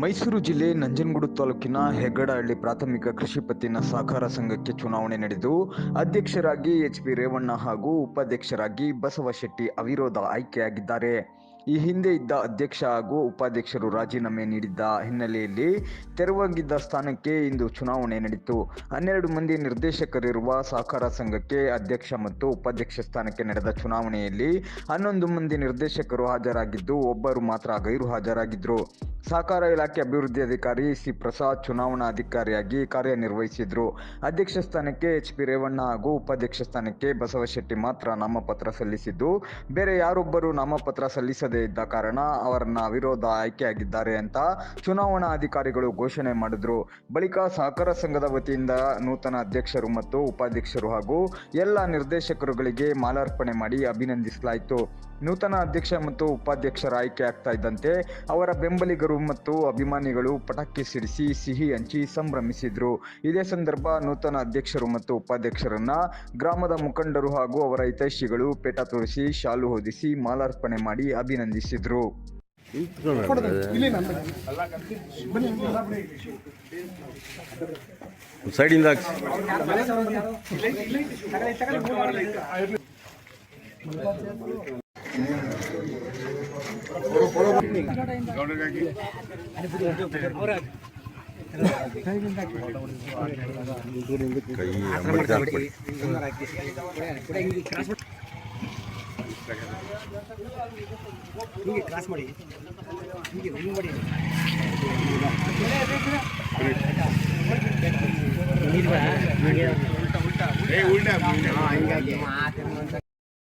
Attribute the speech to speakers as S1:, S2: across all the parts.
S1: ಮೈಸೂರು ಜಿಲ್ಲೆ ನಂಜನಗೂಡು ತಾಲೂಕಿನ ಹೆಗ್ಗಡಹಳ್ಳಿ ಪ್ರಾಥಮಿಕ ಕೃಷಿ ಪತ್ತಿನ ಸಹಕಾರ ಸಂಘಕ್ಕೆ ಚುನಾವಣೆ ನಡೆದು ಅಧ್ಯಕ್ಷರಾಗಿ ಎಚ್.ಪಿ. ರೇವಣ್ಣ ಹಾಗೂ ಉಪಾಧ್ಯಕ್ಷರಾಗಿ ಬಸವಶೆಟ್ಟಿ ಅವಿರೋಧ ಆಯ್ಕೆಯಾಗಿದ್ದಾರೆ. ಈ ಹಿಂದೆ ಇದ್ದ ಅಧ್ಯಕ್ಷ ಹಾಗೂ ಉಪಾಧ್ಯಕ್ಷರು ರಾಜೀನಾಮೆ ನೀಡಿದ್ದ ಹಿನ್ನೆಲೆಯಲ್ಲಿ ತೆರವಾಗಿದ್ದ ಸ್ಥಾನಕ್ಕೆ ಇಂದು ಚುನಾವಣೆ ನಡೆಯಿತು. 12 ಮಂದಿ ನಿರ್ದೇಶಕರಿರುವ ಸಹಕಾರ ಸಂಘಕ್ಕೆ ಅಧ್ಯಕ್ಷ ಮತ್ತು ಉಪಾಧ್ಯಕ್ಷ ಸ್ಥಾನಕ್ಕೆ ನಡೆದ ಚುನಾವಣೆಯಲ್ಲಿ 11 ಮಂದಿ ನಿರ್ದೇಶಕರು ಹಾಜರಾಗಿದ್ದು, ಒಬ್ಬರು ಮಾತ್ರ ಗೈರು ಹಾಜರಾಗಿದ್ದರು. ಸಹಕಾರ ಇಲಾಖೆ ಅಭಿವೃದ್ಧಿ ಅಧಿಕಾರಿ ಸಿ. ಪ್ರಸಾದ್ ಚುನಾವಣಾ ಅಧಿಕಾರಿಯಾಗಿ ಕಾರ್ಯನಿರ್ವಹಿಸಿದ್ರು. ಅಧ್ಯಕ್ಷ ಸ್ಥಾನಕ್ಕೆ ಎಚ್.ಪಿ. ರೇವಣ್ಣ ಹಾಗೂ ಉಪಾಧ್ಯಕ್ಷ ಸ್ಥಾನಕ್ಕೆ ಬಸವಶೆಟ್ಟಿ ಮಾತ್ರ ನಾಮಪತ್ರ ಸಲ್ಲಿಸಿದ್ದು, ಬೇರೆ ಯಾರೊಬ್ಬರು ನಾಮಪತ್ರ ಸಲ್ಲಿಸದೇ ಇದ್ದ ಕಾರಣ ಅವರನ್ನ ಅವಿರೋಧ ಆಯ್ಕೆಯಾಗಿದ್ದಾರೆ ಅಂತ ಚುನಾವಣಾ ಅಧಿಕಾರಿಗಳು ಘೋಷಣೆ ಮಾಡಿದ್ರು. ಬಳಿಕ ಸಹಕಾರ ಸಂಘದ ವತಿಯಿಂದ ನೂತನ ಅಧ್ಯಕ್ಷರು ಮತ್ತು ಉಪಾಧ್ಯಕ್ಷರು ಹಾಗೂ ಎಲ್ಲ ನಿರ್ದೇಶಕರುಗಳಿಗೆ ಮಾಲಾರ್ಪಣೆ ಮಾಡಿ ಅಭಿನಂದಿಸಲಾಯಿತು. ನೂತನ ಅಧ್ಯಕ್ಷ ಮತ್ತು ಉಪಾಧ್ಯಕ್ಷರ ಆಯ್ಕೆ ಆಗ್ತಾ ಇದ್ದಂತೆ ಅವರ ಬೆಂಬಲಿಗರು ಮತ್ತು ಅಭಿಮಾನಿಗಳು ಪಟಾಕಿ ಸಿಡಿಸಿ ಸಿಹಿ ಹಂಚಿ ಸಂಭ್ರಮಿಸಿದ್ರು. ಇದೇ ಸಂದರ್ಭ ನೂತನ ಅಧ್ಯಕ್ಷರು ಮತ್ತು ಉಪಾಧ್ಯಕ್ಷರನ್ನ ಗ್ರಾಮದ ಮುಖಂಡರು ಹಾಗೂ ಅವರ ಹಿತೈಷಿಗಳು ಪೇಟ ತೋರಿಸಿ ಶಾಲು ಹೊದಿಸಿ ಮಾಲಾರ್ಪಣೆ ಮಾಡಿ ಅಭಿನಂದಿಸಿದ್ರು.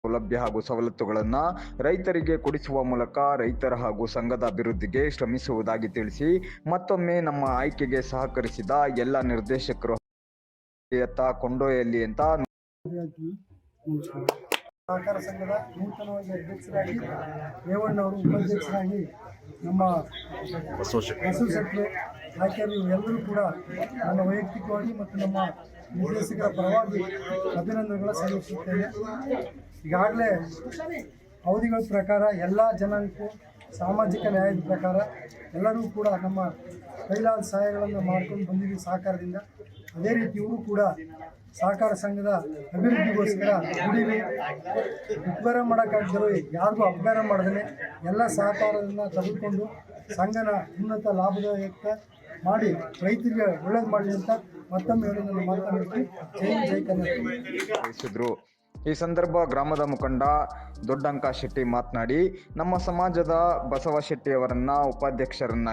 S1: ಸೌಲಭ್ಯ ಹಾಗೂ ಸವಲತ್ತುಗಳನ್ನು ರೈತರಿಗೆ ಕೊಡಿಸುವ ಮೂಲಕ ರೈತರ ಹಾಗೂ ಸಂಘದ ಅಭಿವೃದ್ಧಿಗೆ ಶ್ರಮಿಸುವುದಾಗಿ ತಿಳಿಸಿ ಮತ್ತೊಮ್ಮೆ ನಮ್ಮ ಆಯ್ಕೆಗೆ ಸಹಕರಿಸಿದ ಎಲ್ಲ ನಿರ್ದೇಶಕರು ಕೊಂಡೊಯ್ಯಲಿ ಅಂತ
S2: ಸಹಕಾರ ಸಂಘದ ನೂತನವಾಗಿ ಅಧ್ಯಕ್ಷರಾಗಿ ರೇವಣ್ಣ ಅವರು ಉಪಾಧ್ಯಕ್ಷರಾಗಿ ನಮ್ಮ ಬಸವಶೆಟ್ಟಿ ಆಯ್ಕೆಯರು ಎಲ್ಲರೂ ಕೂಡ ನನ್ನ ವೈಯಕ್ತಿಕವಾಗಿ ಮತ್ತು ನಮ್ಮ ನಿರ್ದೇಶಕರ ಪರವಾಗಿ ಅಭಿನಂದನೆಗಳ ಸಲ್ಲಿಸುತ್ತೇನೆ. ಈಗಾಗಲೇ ಅವಧಿಗಳ ಪ್ರಕಾರ ಎಲ್ಲ ಜನಾಂಗಕ್ಕೂ ಸಾಮಾಜಿಕ ನ್ಯಾಯದ ಪ್ರಕಾರ ಎಲ್ಲರೂ ಕೂಡ ನಮ್ಮ ಕೈಲಾದ ಸಹಾಯಗಳನ್ನು ಮಾಡ್ಕೊಂಡು ಬಂದಿದ್ದೀವಿ ಸಹಕಾರದಿಂದ. ಅದೇ ರೀತಿ ಇವರು ಕೂಡ ಸಹಕಾರ ಸಂಘದ ಅಭಿವೃದ್ಧಿಗೋಸ್ಕರ ದುಡಿಮೆ ಉಪಕಾರ ಮಾಡೋಕ್ಕಾಗ್ದರೂ ಯಾರಿಗೂ ಅಪಕಾರ ಮಾಡದೇ ಎಲ್ಲ ಸಹಕಾರವನ್ನು ತೆಗೆದುಕೊಂಡು ಸಂಘನ ಉನ್ನತ ಲಾಭದಾಯಕ ಮಾಡಿ ರೈತರಿಗೆ ಒಳ್ಳೇದು ಮಾಡಲಿ ಅಂತ ಮತ್ತೊಮ್ಮೆ ನನ್ನ ಮಾತನಾಡಿ ಜೈ ಕರ್ನಾಟಕ.
S1: ಈ ಸಂದರ್ಭ ಗ್ರಾಮದ ಮುಖಂಡ ದೊಡ್ಡಂಕ ಶೆಟ್ಟಿ ಮಾತನಾಡಿ, ನಮ್ಮ ಸಮಾಜದ ಬಸವಶೆಟ್ಟಿ ಅವರನ್ನ ಉಪಾಧ್ಯಕ್ಷರನ್ನ